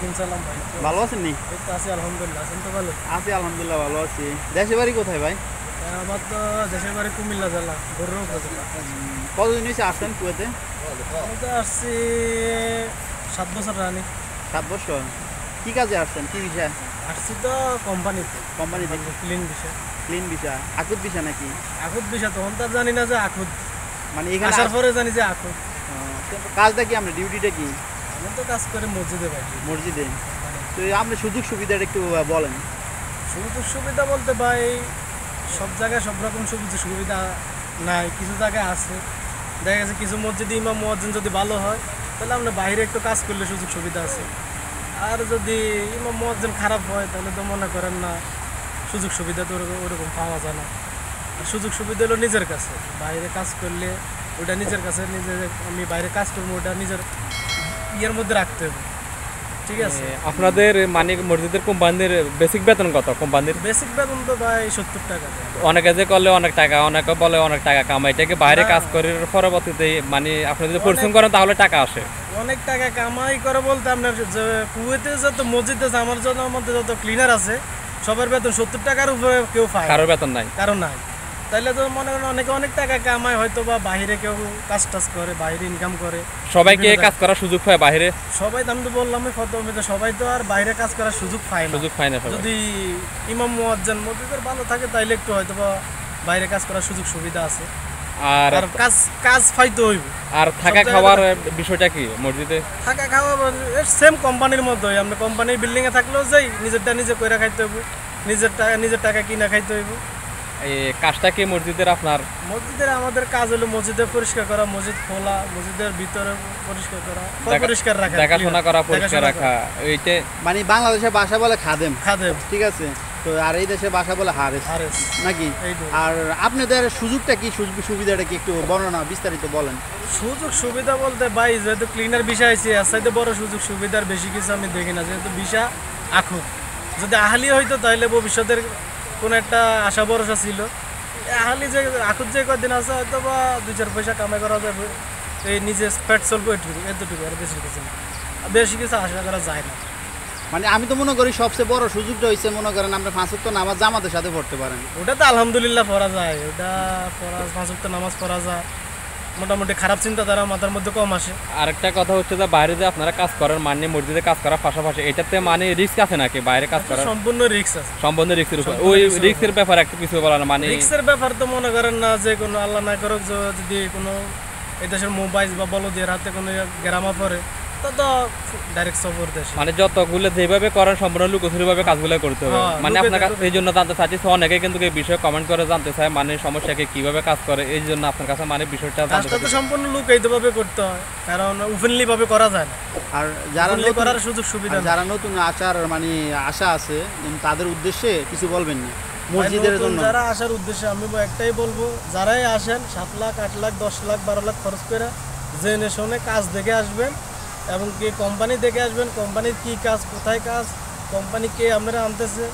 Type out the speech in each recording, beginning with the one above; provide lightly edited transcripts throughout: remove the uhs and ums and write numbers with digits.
ওয়ালাইকুম সালাম ভাই। ভালো আছেন নি? এই তো আছি আলহামদুলিল্লাহ। আছেন তো ভালো? আছি আলহামদুলিল্লাহ ভালো আছি। দেশে বাড়ি কোথায় ভাই? আমার তো দেশের বাড়ি কুমিল্লা জেলা, বড়ুয়া উপজেলা। কতদিন হয়েছে আসছেন কুয়েতে? আমি তো আসছি 7 বছর রানি। 7 বছর। কি কাজে আসছেন, কি বিষয়? আসছি তো কোম্পানিতে, কোম্পানি থেকে? ক্লিন বিষয়। ক্লিন ভিসা, আকুত ভিসা নাকি? আখুদ বিষয় তখন তো আর জানি না যে আখুদ, মানে এখানে আসার পরে জানি যে আখুদ। কাজটা কি, আমরা ডিউটিটা কি? আমি তো কাজ করে মসজিদে ভাই। মসজিদে। তো আপনি সুযোগ সুবিধাটা একটু বলেন। সুযোগ সুবিধা বলতে ভাই সব জায়গায় সব রকম সুবিধা নাই, কিছু জায়গায় আছে। দেখা গেছে কিছু মসজিদে ইমাম মুয়াজ্জিন যদি ভালো হয় তাহলে আমরা বাইরে একটু কাজ করলে সুযোগ সুবিধা আছে। আর যদি ইমাম মুয়াজ্জিন খারাপ হয় তাহলে তো মনে করেন না সুযোগ সুবিধা তো ওরকম পাওয়া যায় না। আর সুযোগ সুবিধা হলো নিজের কাছে, বাইরে কাজ করলে ওটা নিজের কাছে, নিজে আমি বাইরে কাজ করবো ওটা নিজের ইয়ের মধ্যে রাখতে হবে। ঠিক আছে। আপনাদের মানে মসজিদের কোম্পানির বেসিক বেতন কত? কোম্পানির বেসিক বেতন তো ভাই 70 টাকা। অনেকে যে করলে অনেক টাকা, অনেকে বলে অনেক টাকা কামাই, এটাকে বাইরে কাজ করে পরবর্তীতে মানে আপনি যদি পরিশ্রম করেন তাহলে টাকা আসে। অনেক টাকা কামাই করে বলতে আপনার যে কুয়েতে যত মসজিদ আছে, আমার জন্য মধ্যে যত ক্লিনার আছে সবার বেতন 70 টাকার উপরে কেউ পায়, কারোর বেতন নাই। কারণ নাই। তাইলে তো মনে করেন অনেকে অনেক টাকা কামায়, হয়তো বা বাইরে কেউ কাজ টাজ করে, বাইরে ইনকাম করে। সবাইকে কাজ করার সুযোগ পায় বাইরে? সবাই তো, আমি তো বললাম প্রথমে তো সবাই তো আর বাইরে কাজ করার সুযোগ পায় না। সুযোগ পায় না সবাই। যদি ইমাম মুয়াজ্জিন মসজিদের ভালো থাকে তাইলে একটু হয়তো বা বাইরে কাজ করার সুযোগ সুবিধা আছে। আর আর কাজ পাইতে হইব। আর থাকা খাওয়ার বিষয়টা কি মসজিদে? থাকা খাওয়া সেম কোম্পানির মতোই, আমরা কোম্পানির বিল্ডিং এ থাকলেও যাই, নিজেরটা নিজে কইরা খাইতে হইব, নিজের টাকা কিনা খাইতে হইব। এই কাজটা কি মসজিদের আপনার? মসজিদের আমাদের কাজ হলো মসজিদে পরিষ্কার করা, মসজিদ খোলা, মসজিদের ভিতরে পরিষ্কার করা, পরিষ্কার রাখা, দেখাশোনা করা, পরিষ্কার রাখা। এইটা মানে বাংলাদেশের ভাষা বলে খাদেম। খাদেম, ঠিক আছে। তো আর এই দেশের ভাষা বলে হারেস নাকি? এইটাই। আর আপনাদের সুযোগটা কি, সুযোগ সুবিধাটা কি একটু বর্ণনা বিস্তারিত বলেন। সুযোগ সুবিধা বলতে ভাই যেহেতু ক্লিনার বিষয় আছে, এর চাইতে বড় সুযোগ সুবিধার বেশি কিছু আমি দেখি না। যেহেতু বিষা আখুদ, যদি আহালি হইতো তাহলে ভবিষ্যতের কোনো একটা আশা ভরসা ছিল। আহালি যে আখুদ যে কদিন আছে হয়তো বা 2-4 পয়সা কামাই করা যাবে, এই নিজে পেট চলবো এতটুকু, আর বেশি কিছু না, বেশি কিছু আশা করা যায় না। মানে আমি তো মনে করি সবচেয়ে বড় সুযোগটা হয়েছে, মনে করেন আমরা 5 ওয়াক্ত নামাজ জামাতের সাথে পড়তে পারেন। ওটা তো আলহামদুলিল্লাহ পড়া যায়, ওটা 5 ওয়াক্ত নামাজ পড়া যায়, মোটামুটি খারাপ চিন্তাধারা মাথার মধ্যে কম আসে। আরেকটা কথা হচ্ছে যে বাইরে যে আপনারা কাজ করেন, মানে মসজিদে কাজ করার পাশাপাশি এটাতে মানে রিস্ক আছে নাকি? বাইরে কাজ করার সম্পূর্ণ রিস্ক আছে। সম্পূর্ণ রিস্কের উপর, ওই রিস্কের ব্যাপারে একটু কিছু বলার মানে? রিস্কের ব্যাপার তো মনে করেন না যে কোনো আল্লাহ না করুক যদি কোনো এই দেশের মোবাইল বা বলদের হাতে কোনো গ্রামা পড়ে তো ডাইরেক্ট সফর দেশ। মানে যতগুলো যেভাবে করেন সম্পূর্ণ লুকোচুরিভাবে কাজগুলো করতে হবে। মানে আপনার কাছে এই জন্য জানতে চাচ্ছি, অনেকে কিন্তু এই বিষয়ে কমেন্ট করে জানতে চায়, মানে সমস্যাকে কিভাবে কাজ করে, এই জন্য আপনার কাছে মানে বিষয়টা কাজটা তো সম্পূর্ণ লুকায়িত ভাবে করতে হয়, কারণ ওপেনলি ভাবে করা যায় না। আর যারা করার সুযোগ সুবিধা, যারা নতুন আসার মানে আশা আছে তাদের উদ্দেশ্যে কিছু বলবেন না মসজিদের জন্য? যারা আসার উদ্দেশ্যে আমি একটাই বলবো, যারাই আসেন 7 লাখ 8 লাখ 10 লাখ 12 লাখ খরচ করে জেনে শুনে কাজ দেখে আসবেন, এবং কি কোম্পানি দেখে আসবেন, কোম্পানির কি কাজ, কোথায় কাজ, কোম্পানি কে আমরা আনতেছে।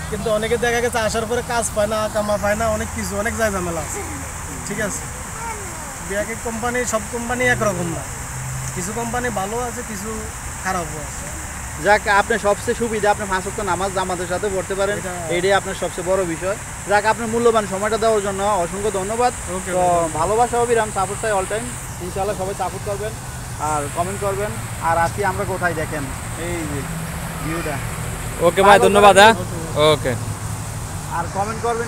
কিন্তু অনেকে দেখা গেছে আসার পরে কাজ পায় না, কামা পায় না, অনেক কিছু অনেক যায় ঝামেলা আছে। ঠিক আছে। এক এক কোম্পানি, সব কোম্পানি একরকম না, কিছু কোম্পানি ভালো আছে, কিছু খারাপও আছে। যাক, আপনার সবচেয়ে সুবিধা আপনি 5 ওয়াক্ত নামাজ জামাতের সাথে পড়তে পারেন, এটাই আপনার সবচেয়ে বড় বিষয়। যাক, আপনার মূল্যবান সময়টা দেওয়ার জন্য অসংখ্য ধন্যবাদ। তো ভালোবাসা অবিরাম, সাপোর্ট চাই অল টাইম। ইনশাআল্লাহ সবাই সাপোর্ট করবেন আর কমেন্ট করবেন। আর আজকে আমরা কোথায় দেখেন এই যে ভিউটা। ওকে ভাই, ধন্যবাদ। ওকে, আর কমেন্ট করবেন।